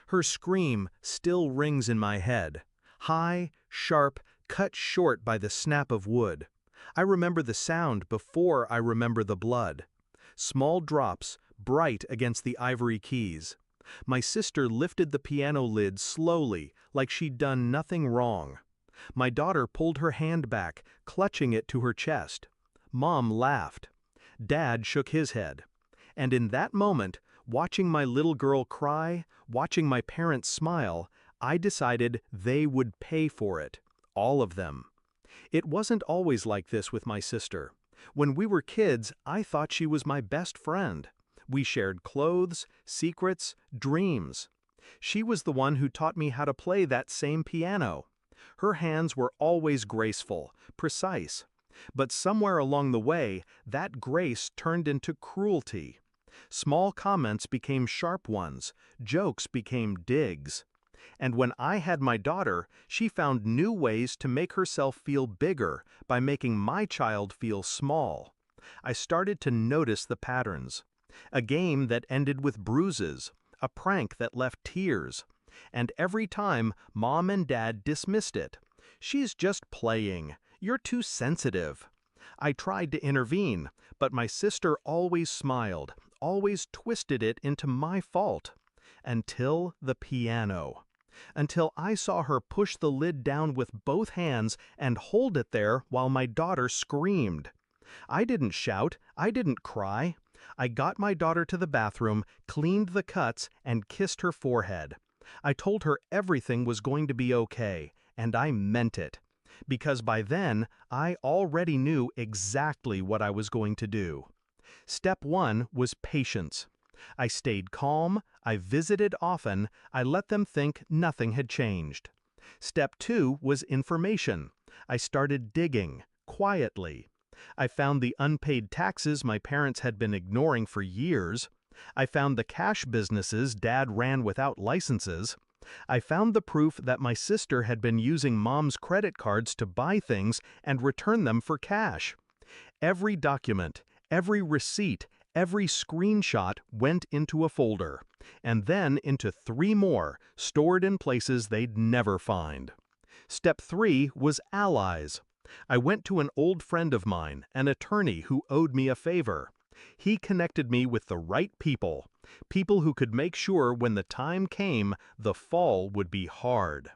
Her scream still rings in my head. High, sharp, cut short by the snap of wood. I remember the sound before I remember the blood. Small drops, bright against the ivory keys. My sister lifted the piano lid slowly, like she'd done nothing wrong. My daughter pulled her hand back, clutching it to her chest. Mom laughed. Dad shook his head. And in that moment, watching my little girl cry, watching my parents smile, I decided they would pay for it. All of them. It wasn't always like this with my sister. When we were kids, I thought she was my best friend. We shared clothes, secrets, dreams. She was the one who taught me how to play that same piano. Her hands were always graceful, precise. But somewhere along the way, that grace turned into cruelty. Small comments became sharp ones, jokes became digs. And when I had my daughter, she found new ways to make herself feel bigger by making my child feel small. I started to notice the patterns. A game that ended with bruises, a prank that left tears. And every time, Mom and Dad dismissed it. "She's just playing. You're too sensitive." I tried to intervene, but my sister always smiled, always twisted it into my fault. Until the piano. Until I saw her push the lid down with both hands and hold it there while my daughter screamed. I didn't shout, I didn't cry. I got my daughter to the bathroom, cleaned the cuts, and kissed her forehead. I told her everything was going to be okay, and I meant it. Because by then, I already knew exactly what I was going to do. Step 1 was patience. I stayed calm, I visited often, I let them think nothing had changed. Step 2 was information. I started digging, quietly. I found the unpaid taxes my parents had been ignoring for years. I found the cash businesses Dad ran without licenses. I found the proof that my sister had been using Mom's credit cards to buy things and return them for cash. Every document, every receipt, every screenshot went into a folder, and then into 3 more, stored in places they'd never find. Step 3 was allies. I went to an old friend of mine, an attorney who owed me a favor. He connected me with the right people, people who could make sure when the time came, the fall would be hard.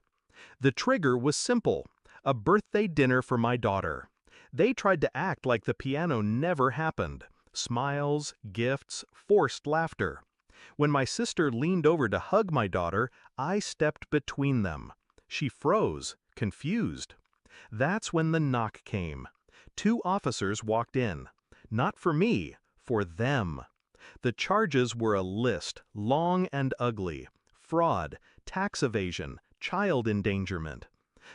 The trigger was simple, a birthday dinner for my daughter. They tried to act like the piano never happened. Smiles, gifts, forced laughter. When my sister leaned over to hug my daughter, I stepped between them. She froze, confused. That's when the knock came. 2 officers walked in. Not for me, for them. The charges were a list, long and ugly. Fraud, tax evasion, child endangerment.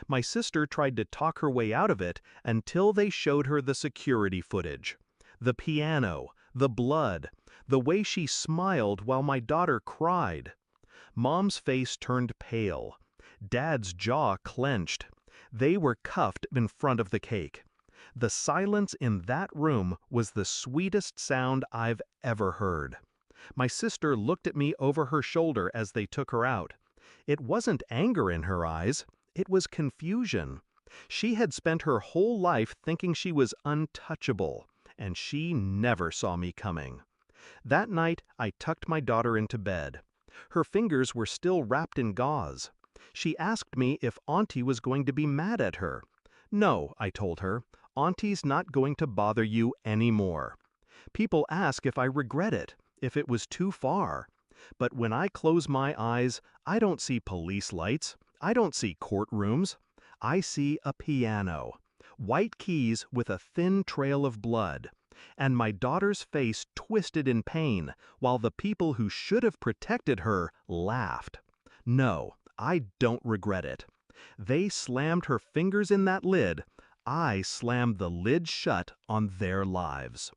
My sister tried to talk her way out of it until they showed her the security footage. The piano, the blood, the way she smiled while my daughter cried. Mom's face turned pale. Dad's jaw clenched. They were cuffed in front of the cake. The silence in that room was the sweetest sound I've ever heard. My sister looked at me over her shoulder as they took her out. It wasn't anger in her eyes, it was confusion. She had spent her whole life thinking she was untouchable, and she never saw me coming. That night, I tucked my daughter into bed. Her fingers were still wrapped in gauze. She asked me if Auntie was going to be mad at her. "No," I told her, "Auntie's not going to bother you anymore." People ask if I regret it, if it was too far. But when I close my eyes, I don't see police lights. I don't see courtrooms. I see a piano. White keys with a thin trail of blood. And my daughter's face twisted in pain, while the people who should have protected her laughed. No, I don't regret it. They slammed her fingers in that lid. I slammed the lid shut on their lives.